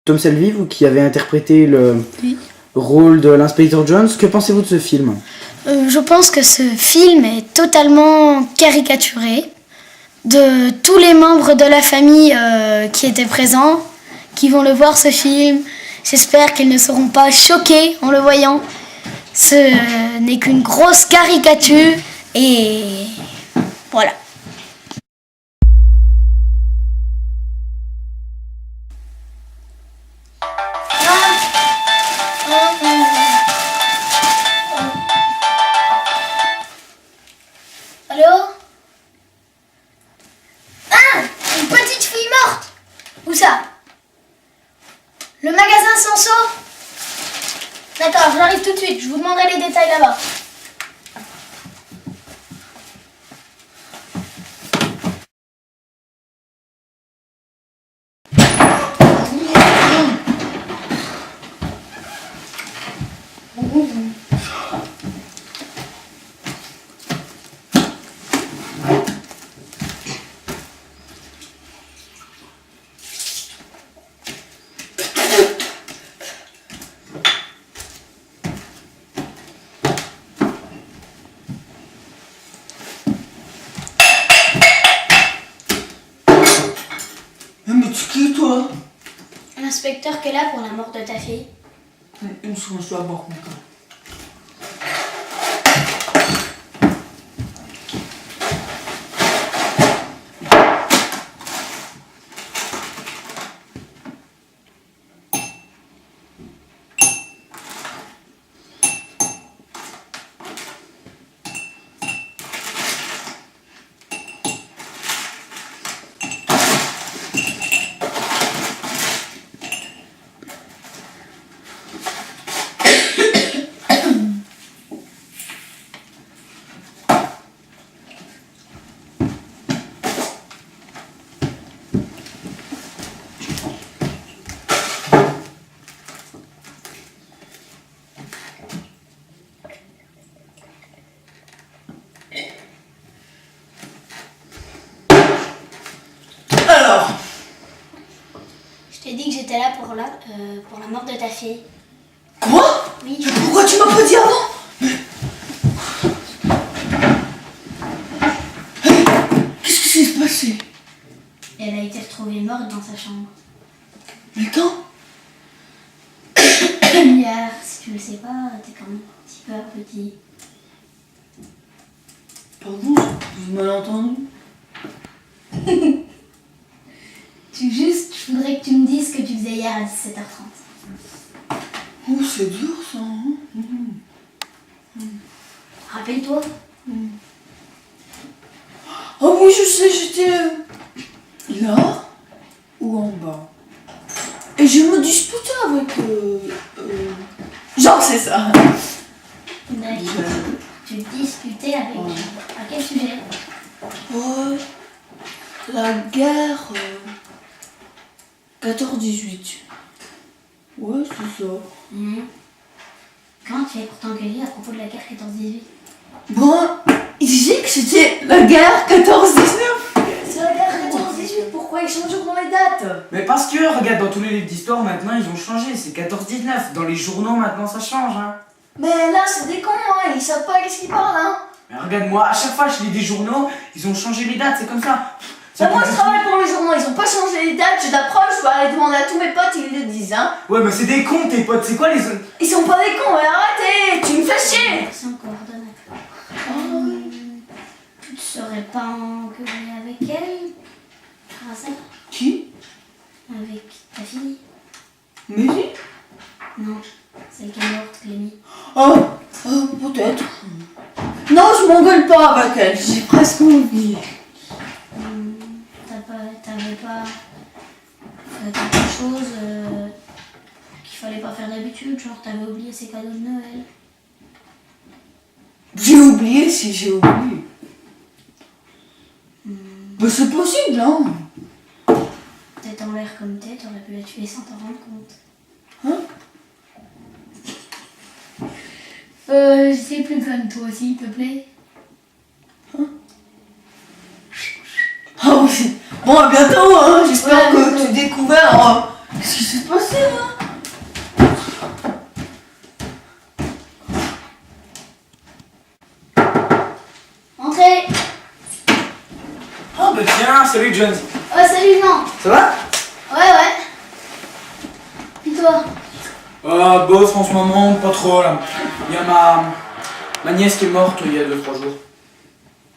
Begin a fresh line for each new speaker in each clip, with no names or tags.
Tom Selby, vous qui avez interprété le rôle de l'inspecteur Jones, que pensez-vous de ce film ?
Je pense que ce film est totalement caricaturé. De tous les membres de la famille qui étaient présents, qui vont le voir ce film, j'espère qu'ils ne seront pas choqués en le voyant. Ce n'est qu'une grosse caricature et voilà. Allô ? Ah, une petite fille morte. Où ça ? Le magasin Sanso ? D'accord, j'arrive tout de suite, je vous demanderai les détails là-bas.
Mais tu qui toi?
L'inspecteur qui est là pour la mort de ta fille.
Une seconde, je dois boire mon cas. Alors,
Je t'ai dit que j'étais là pour la mort de ta fille.
quoi?
Oui.
Mais pourquoi tu m'as pas dit avant? Qu'est-ce qui s'est passé?
Elle a été retrouvée morte dans sa chambre.
Mais quand?
Hier, si tu le sais pas, t'es quand même un petit peu petit.
Pardon, j'ai mal entendu.
Je voudrais que tu me dises ce que tu faisais hier à 17h30.
Oh, c'est dur ça, hein?
Rappelle-toi.
Oh oui, je sais, j'étais là ou en bas. Et je me disputais avec... Genre, c'est ça.
D'accord. Tu discutais avec...
Ouais.
À quel sujet ?
Ouais, la guerre 14-18. Ouais, c'est ça.
Comment tu fais pour t'engueuler à propos de la guerre 14-18 ?
Bon, il disait que c'était la guerre 14-19.
C'est la guerre 14-18, pourquoi ils changent toujours dans les dates ?
Mais parce que, regarde, dans tous les livres d'histoire, maintenant, ils ont changé. C'est 14-19. Dans les journaux, maintenant, ça change, hein.
Mais là, c'est des cons, hein. Ils savent pas qu'est-ce qu'ils parlent, hein.
Mais regarde-moi, à chaque fois, je lis des journaux, ils ont changé les dates, c'est comme ça.
Mais moi, je travaille pour les journaux. Ils ont pas changé les dates. J'ai d'approche, je dois aller demander à tous mes potes, ils le disent, hein.
Ouais, mais c'est des cons, tes potes. C'est quoi les...
Ils sont pas des cons, mais arrêtez. Tu me fais chier.
Sans coordonnateur. Tu te serais pas engueulé avec elle ? Par hasard ?
Qui?
Avec ta fille ?
Mélie?
Non, celle qui est morte, Clémy.
Oh, peut-être. Non, je m'engueule pas avec elle. J'ai presque oublié.
T'avais pas fait quelque chose qu'il fallait pas faire d'habitude, genre t'avais oublié ses cadeaux de Noël.
J'ai oublié si j'ai oublié. Mais c'est possible, hein.
Tête en l'air comme t'es, t'aurais pu la tuer sans t'en rendre compte.
Hein?
Je sais plus comme toi, s'il te plaît.
Ah oui. Bon, à bientôt, hein. J'espère
Ouais,
que tu découvres Qu'est-ce qui s'est passé là?
Entrez.
Ah bah tiens, salut Jones.
Oh, salut Jean.
Ça va?
Ouais. Et toi?
Bof en ce moment, pas trop là. Il y a ma nièce qui est morte il y a 2-3 jours.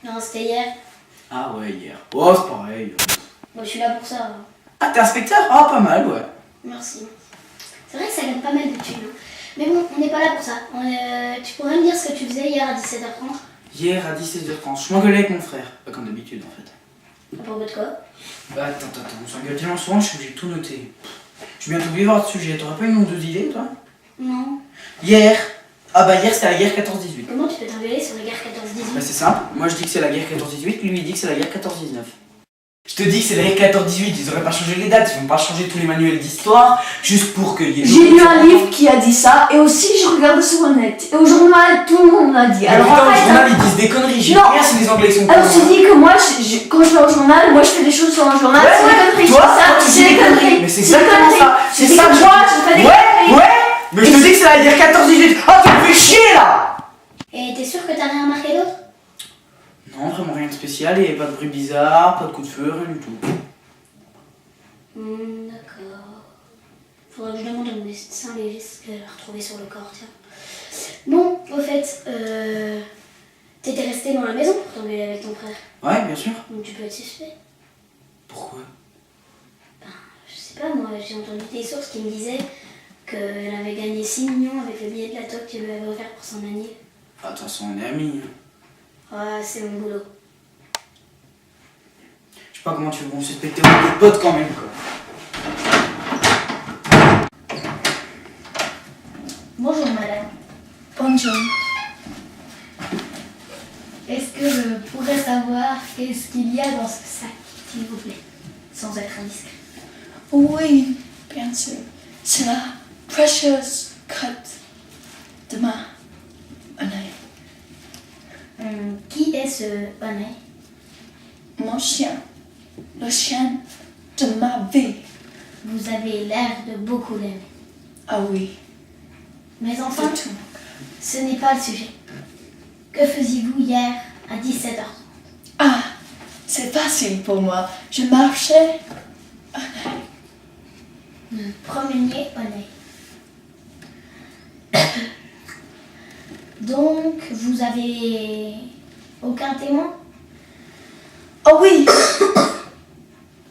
Non, c'était hier.
Ah ouais, hier. Oh, c'est pareil.
Bon, je suis là pour ça.
Ah, t'es inspecteur? Ah, pas mal, ouais.
Merci. C'est vrai que ça gagne pas mal de thunes. Hein. Mais bon, on n'est pas là pour ça. Tu pourrais me dire ce que tu faisais hier à 17h30?
Hier à 17h30, je m'engueulais avec mon frère. Pas comme d'habitude en fait.
À propos de quoi?
Bah attends, on s'engueule tellement souvent, je suis obligé de tout noter. Je suis bientôt oublié de voir le sujet. T'aurais pas une ou deux idées, toi?
Non.
Hier. Ah bah hier c'était la guerre 14-18.
Comment tu peux t'engueuler sur la guerre 14-18?
Bah c'est simple, moi je dis que c'est la guerre 14-18, lui il dit que c'est la guerre 14-19. Je te dis que c'est la guerre 14-18, ils auraient pas changé les dates, ils vont pas changer tous les manuels d'histoire juste pour que y ait...
J'ai lu un livre qui a dit ça et aussi je regarde sur le net. Et au journal, tout le monde l'a dit.
Mais
Alors
putain,
en
au
fait,
journal ils disent des conneries, j'ai
Non.
rien si les Anglais sont
alors
cons,
tu
hein.
dis que moi, quand je vais au journal, moi je fais des choses sur un journal, c'est des conneries.
Toi,
ça,
tu
c'est
dis
des
des
conneries.
Mais c'est
des
exactement
conneries.
ça, c'est
des
ça que
conneries. Moi, je fais des conneries.
Ouais, mais je te dis que c'est la guerre 14-18. Ah, tu me fais chier là!
Et t'es sûr que t'as rien remarqué d'autre?
Non, vraiment rien de spécial, il n'y avait pas de bruit bizarre, pas de coup de feu, rien du tout.
D'accord. Faudra que je demande au médecin légiste ce qu'elle a retrouvé sur le corps, tiens. Bon, au fait, t'étais resté dans la maison pour t'engueuler avec ton frère.
Ouais, bien sûr.
Donc tu peux être suspect.
Pourquoi?
Je sais pas, moi, j'ai entendu des sources qui me disaient qu'elle avait gagné 6 millions avec le billet de la toque qu'elle lui avait offert pour son anniv.
Ah, de toute façon, on est amis.
Ouais, c'est mon boulot.
Je sais pas comment tu veux qu'on se suspecter, on est des potes quand même, quoi.
Bonjour madame.
Bonjour.
Est-ce que je pourrais savoir qu'est-ce qu'il y a dans ce sac, s'il vous plaît, sans être indiscret?
Oui, bien sûr. C'est la precious cut de ma année.
Qui est ce bonnet?
Mon chien. Le chien de ma vie.
Vous avez l'air de beaucoup l'aimer.
Ah oui,
Mais enfin,
c'est tout.
ce n'est pas le sujet. Que faisiez-vous hier à 17h30?
Ah, c'est facile pour moi. Je marchais.
Vous promeniez au nez. Donc, vous avez aucun témoin?
Oh oui.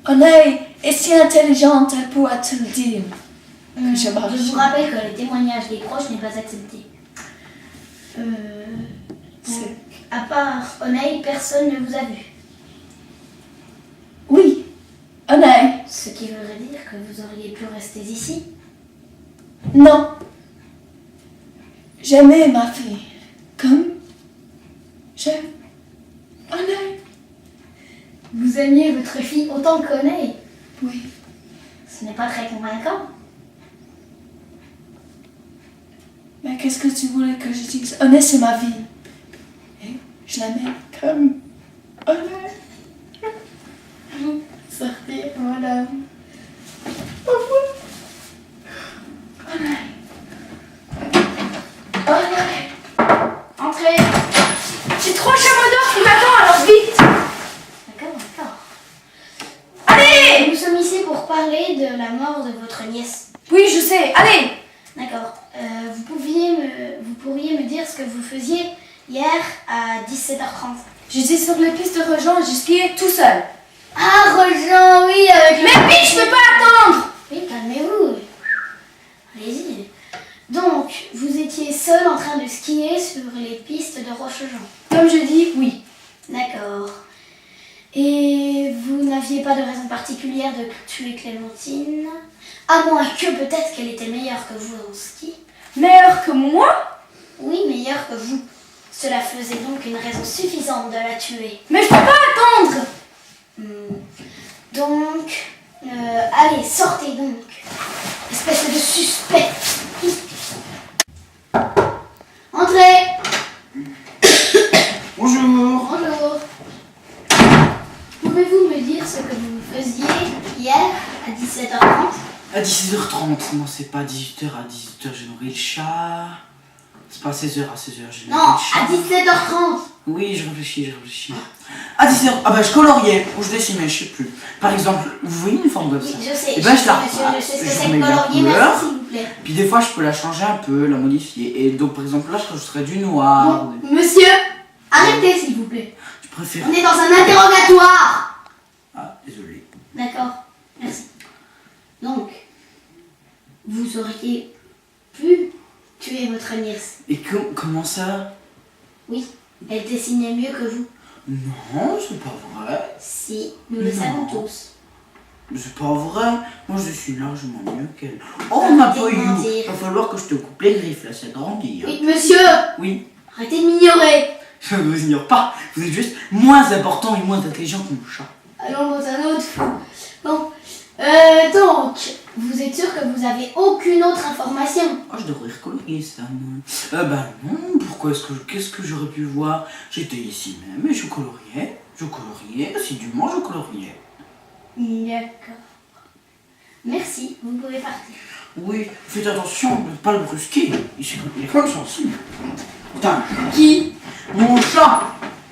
On est si intelligente, elle pourra te le dire. Je marche.
Je vous rappelle que le témoignage des proches n'est pas accepté.
C'est-
À part Oneil, personne ne vous a vu.
Oui, on est.
Ce qui voudrait dire que vous auriez pu rester ici.
Non. J'aimais ma fille. Comme j'aime. On est.
Vous aimiez votre fille autant qu'Oneil.
Oui.
Ce n'est pas très convaincant.
Mais qu'est-ce que tu voulais que je dise? On est, c'est ma vie. Et je l'aimais comme on est.
Sortez, madame.
On est.
Entrez.
J'ai 3 chamois d'or qui m'attendent, alors vite.
D'accord.
Allez.
Nous sommes ici pour parler de la mort de votre nièce.
Oui, je sais. Allez.
D'accord. Vous pourriez me dire ce que vous faisiez hier à 17h30.
J'étais sur les pistes de Regent et je skiais tout seul.
Ah, Rejean, oui, avec le...
Mais oui, je peux pas attendre.
Oui, calmez-vous. Allez-y. Donc, vous étiez seul en train de skier sur les pistes de Rochejean.
Comme je dis, oui.
D'accord. Et vous n'aviez pas de raison particulière de tuer Clémentine, à moins que peut-être qu'elle était meilleure que vous en ski.
Meilleur que moi?
Oui, meilleure que vous. Cela faisait donc une raison suffisante de la tuer.
Mais je peux pas attendre.
Donc, allez, sortez donc. Espèce de suspect. Entrez.
Bonjour.
Bonjour. Pouvez-vous me dire ce que vous faisiez hier à 17h30?
À 17h30, 16h30. Non, c'est pas 18h. À 18h, je nourris le chat. C'est pas à 16h. À 16h, je
Non,
nourris le chat.
à 17h30.
Oui, je réfléchis. À 17h, ah bah je coloriais ou je dessinais, je sais plus. Par exemple, vous voyez une forme comme
Oui,
ça.
je sais.
Et ben je la
monsieur, je sais ce que
je
c'est
mets
que
de la
colorier,
couleur.
merci s'il vous plaît.
Puis des fois, je peux la changer un peu, la modifier. Et donc, par exemple, là, je rajouterais du noir.
Bon, monsieur, arrêtez s'il vous plaît.
Je préfère.
On est dans un interrogatoire.
Ah, désolé.
D'accord, merci. Donc, vous auriez pu tuer votre nièce.
Et comment ça?
Oui, elle dessinait mieux que vous.
Non, c'est pas vrai.
Si, nous le
Non.
savons tous.
C'est pas vrai. Moi, je suis largement mieux qu'elle. Oh, ma
Arrêtez de
poillou.
mentir.
Va falloir que je te coupe les griffes, là, ça grandit. Hein.
Oui, monsieur,
Oui.
arrêtez de m'ignorer.
Je ne vous ignore pas. Vous êtes juste moins important et moins intelligent que mon chat.
Allons dans un autre fou. Bon, donc, vous êtes sûr que vous avez aucune autre information?
Oh, je devrais recolorier ça, moi. Bah non, pourquoi qu'est-ce que j'aurais pu voir? J'étais ici même et je coloriais, assidûment je coloriais.
D'accord. Merci, vous pouvez partir.
Oui, faites attention de ne pas le brusquer, il est comme sensible. Putain,
Qui?
mon chat!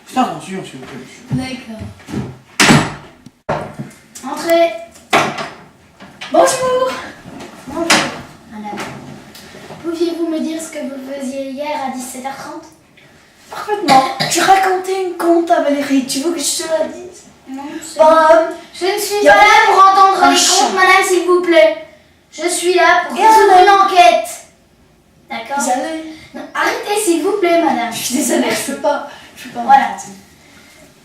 Faites attention, s'il vous plaît.
D'accord. Entrez. Bonjour. Bonjour, madame. Pouviez-vous me dire ce que vous faisiez hier à 17h30?
Parfaitement. Je racontais une conte à Valérie. Tu veux que je te la dise?
Non, c'est
Bah,
je ne suis
y a
pas là pour entendre
un
les
chat.
contes, madame, s'il vous plaît. Je suis là pour
Et
résoudre
alors
une enquête. D'accord?
Isabelle,
Non, arrêtez, s'il vous plaît, madame.
je suis désolée, je peux pas.
Voilà.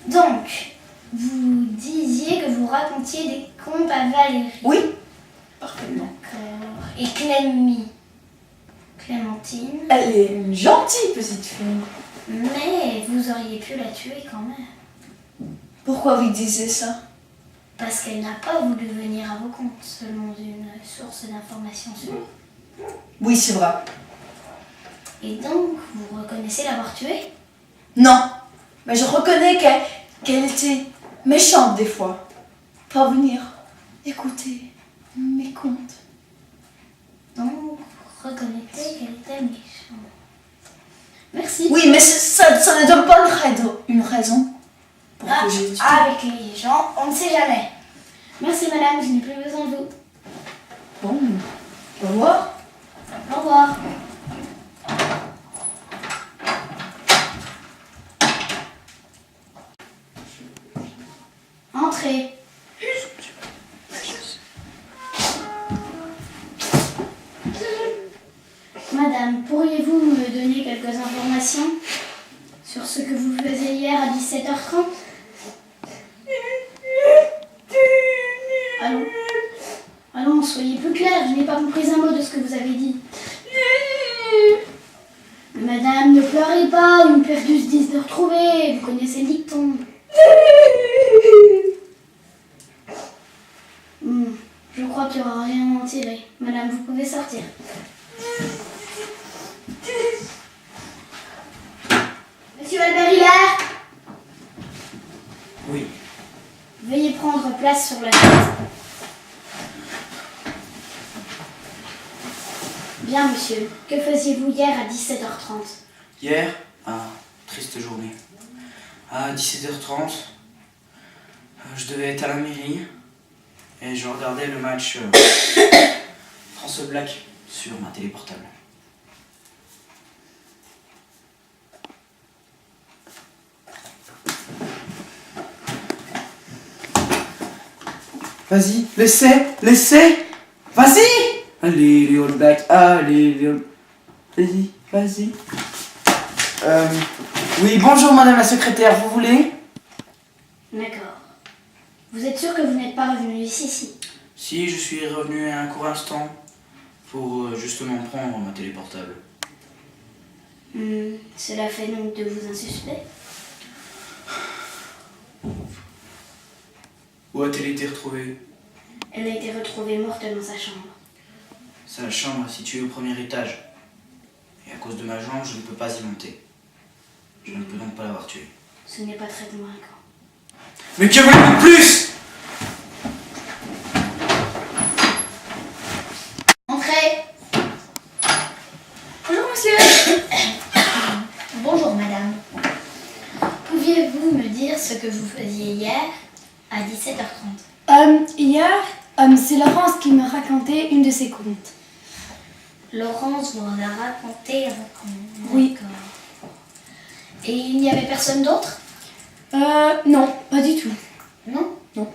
Donc, vous disiez que vous racontiez des contes à Valérie.
Oui. Parfaitement.
D'accord. Et Clémentine.
Elle est une gentille petite fille.
Mais vous auriez pu la tuer quand même.
Pourquoi vous disiez ça?
Parce qu'elle n'a pas voulu venir à vos comptes, selon une source d'information sûre.
Oui, c'est vrai.
Et donc, vous reconnaissez l'avoir tuée?
Non. Mais je reconnais qu'elle était méchante des fois. Pas venir écouter mes contes.
Donc, vous reconnaissez qu'elle était méchante. Merci.
Oui, mais ça ne donne pas une raison pour
Ah,
que j'ai tué.
avec les gens, on ne sait jamais. Merci madame, je n'ai plus besoin de vous.
Bon, au revoir.
Au revoir. Entrez. Madame, pourriez-vous me donner quelques informations sur ce que vous faisiez hier à 17h30? Allons. Allons, soyez plus clair, je n'ai pas compris un mot de ce que vous avez dit. Madame, ne pleurez pas, une perdue se dit de retrouver, vous connaissez le dicton. Je crois qu'il n'y aura rien à en tirer. Madame, vous pouvez sortir. Monsieur Albert Hilaire,
Oui.
veuillez prendre place sur la chaise. Bien, monsieur. Que faisiez-vous hier à 17h30?
Hier, triste journée. À 17h30, je devais être à la mairie et je regardais le match France Black sur ma télé portable. Vas-y, laissez, vas-y. Allez les All Blacks, allez les All... Vas-y. Oui, bonjour madame la secrétaire, vous voulez?
D'accord. Vous êtes sûr que vous n'êtes pas revenu ici?
Si, je suis revenu un court instant pour justement prendre ma télé portable.
Cela fait donc de vous un suspect?
Où a-t-elle été retrouvée?
Elle a été retrouvée morte dans sa chambre.
Sa chambre est située au premier étage. Et à cause de ma jambe, je ne peux pas y monter. Je ne peux donc pas l'avoir tuée.
Ce n'est pas très convaincant.
Mais que voulez-vous de plus?
monsieur.
Bonjour madame. Pouviez-vous me dire ce que vous faisiez hier à 17h30?
Hier, c'est Laurence qui me racontait une de ses contes.
Laurence vous a raconté un conte.
Oui.
D'accord. Et il n'y avait personne d'autre?
Non, pas du tout.
Non?
Non.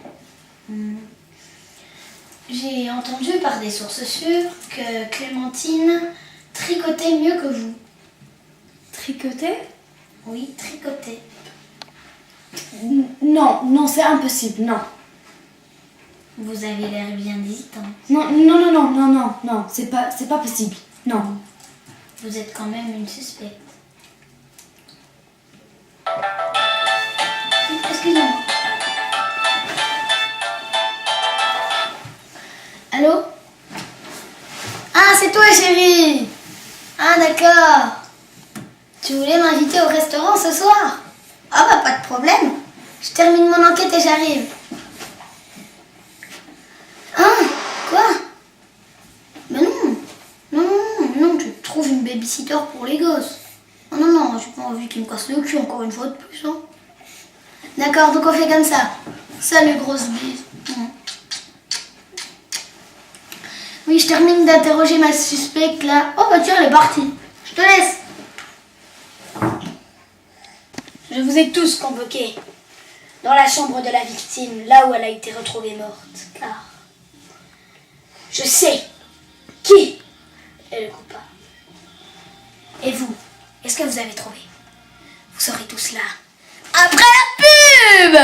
J'ai entendu par des sources sûres que Clémentine tricotait mieux que vous.
Tricoter?
Oui, tricotait.
Non, c'est impossible, non.
Vous avez l'air bien hésitant.
Non, c'est pas possible, non.
Vous êtes quand même une suspecte. Excusez-moi. Allô? Ah, c'est toi, chérie. Ah, d'accord. Tu voulais m'inviter au restaurant ce soir? Ah bah, pas de problème. Je termine mon enquête et j'arrive. Ah, quoi? Mais non, tu trouves une babysitter pour les gosses. Oh non, j'ai pas envie qu'ils me cassent le cul encore une fois de plus. Hein. D'accord, donc on fait comme ça. Salut, grosse bise. Oui, je termine d'interroger ma suspecte là. Oh bah tiens, elle est partie. Je te laisse. Je vous ai tous convoqués dans la chambre de la victime, là où elle a été retrouvée morte. Car je sais qui est le coupable. Et vous, est-ce que vous avez trouvé? Vous saurez tout cela après la pub.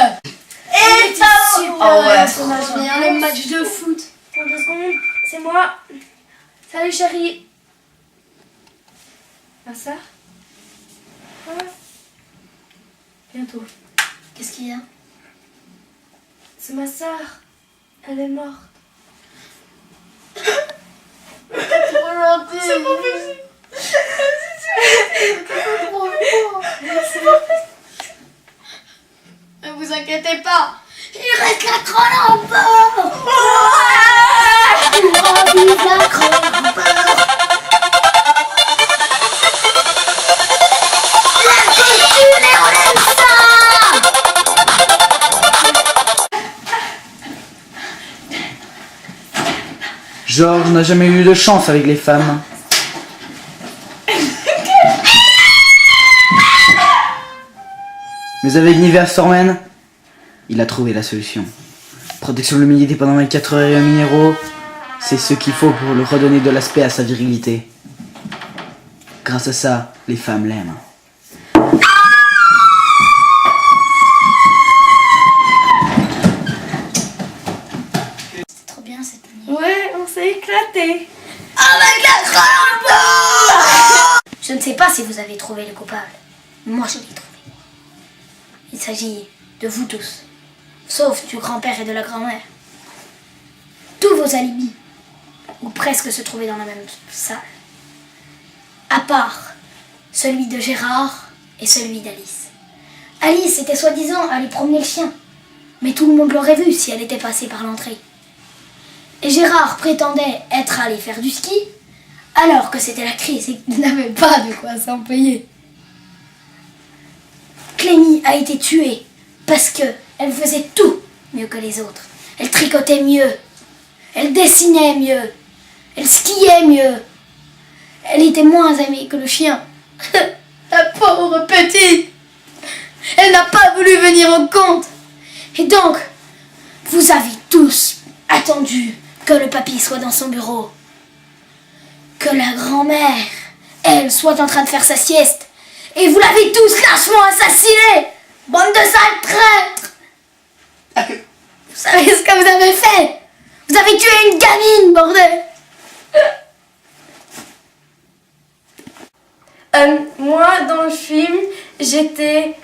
Et ça super.
Oh ouais,
ce match,
le match de foot. Attends 2 secondes, c'est moi. Salut chérie. Ma soeur? Ouais. Bientôt.
Qu'est-ce qu'il y a?
C'est ma soeur. Elle est morte.
Trop gentil.
C'est pas possible.
Ne vous inquiétez pas, il reste la Grande Empereur. Vive la Grande Empereur. La culture et on aime ça.
Georges n'a jamais eu de chance avec les femmes. Mais avec Nivea Stormen, il a trouvé la solution. Protection de l'humidité pendant 24 heures et un minéraux, c'est ce qu'il faut pour lui redonner de l'aspect à sa virilité. Grâce à ça, les femmes l'aiment.
C'est trop bien cette nuit.
Ouais, on s'est éclaté.
Avec la Grande Empereur. Je ne sais pas si vous avez trouvé le coupable. Moi, je l'ai trouvé. Il s'agit de vous tous, sauf du grand-père et de la grand-mère. Tous vos alibis, ou presque, se trouvaient dans la même salle. À part celui de Gérard et celui d'Alice. Alice était soi-disant allée promener le chien, mais tout le monde l'aurait vue si elle était passée par l'entrée. Et Gérard prétendait être allé faire du ski, alors que c'était la crise et qu'il n'avait pas de quoi s'en payer. Clémy a été tuée parce que elle faisait tout mieux que les autres. Elle tricotait mieux, elle dessinait mieux, elle skiait mieux. Elle était moins aimée que le chien. La pauvre petite. Elle n'a pas voulu venir au compte. Et donc, vous avez tous attendu que le papy soit dans son bureau. Que la grand-mère, elle, soit en train de faire sa sieste. Et vous l'avez tous lâchement assassiné. Bande de sales traîtres. Vous savez ce que vous avez fait? Vous avez tué une gamine, bordel.
Moi, dans le film, j'étais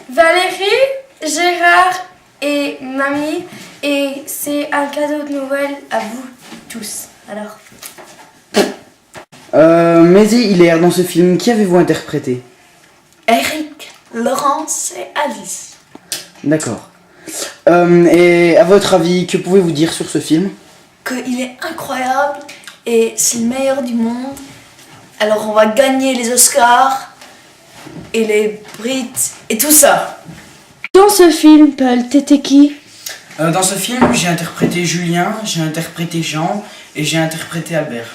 Valérie, Gérard et Mamie. Et c'est un cadeau de Noël à vous tous. Alors.
Maisie Hilaire, dans ce film, qui avez-vous interprété?
Eric, Laurence et Alice.
D'accord. Et à votre avis, que pouvez-vous dire sur ce film?
Qu'il est incroyable et c'est le meilleur du monde. Alors on va gagner les Oscars et les Brit et tout ça.
Dans ce film, Paul, t'étais qui?
Dans ce film, j'ai interprété Julien, j'ai interprété Jean et j'ai interprété Albert.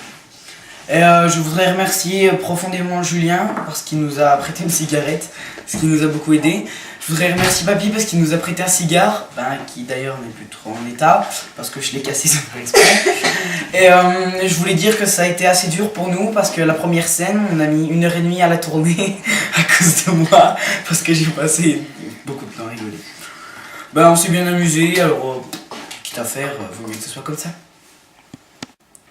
Et je voudrais remercier profondément Julien parce qu'il nous a prêté une cigarette, ce qui nous a beaucoup aidé. Je voudrais remercier Papy parce qu'il nous a prêté un cigare, qui d'ailleurs n'est plus trop en état parce que je l'ai cassé sans faire exprès. Et je voulais dire que ça a été assez dur pour nous parce que la première scène, on a mis 1h30 à la tourner à cause de moi parce que j'ai passé beaucoup de temps à rigoler. On s'est bien amusé, alors quitte à faire, vaut mieux que ce soit comme ça.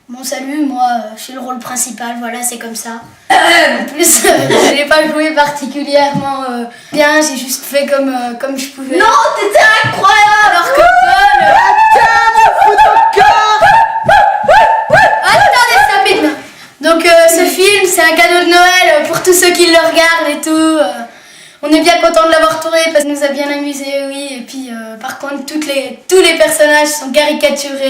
Bon salut, moi je suis le rôle principal, voilà c'est comme ça. En plus, je n'ai pas joué particulièrement bien, j'ai juste fait comme je pouvais.
Non, t'étais incroyable.
Alors que Paul... Attendez, stop it. Donc ce film c'est un cadeau de Noël pour tous ceux qui le regardent et tout. On est bien content de l'avoir tourné parce que ça nous a bien amusé, oui. Et puis par contre tous les personnages sont caricaturés.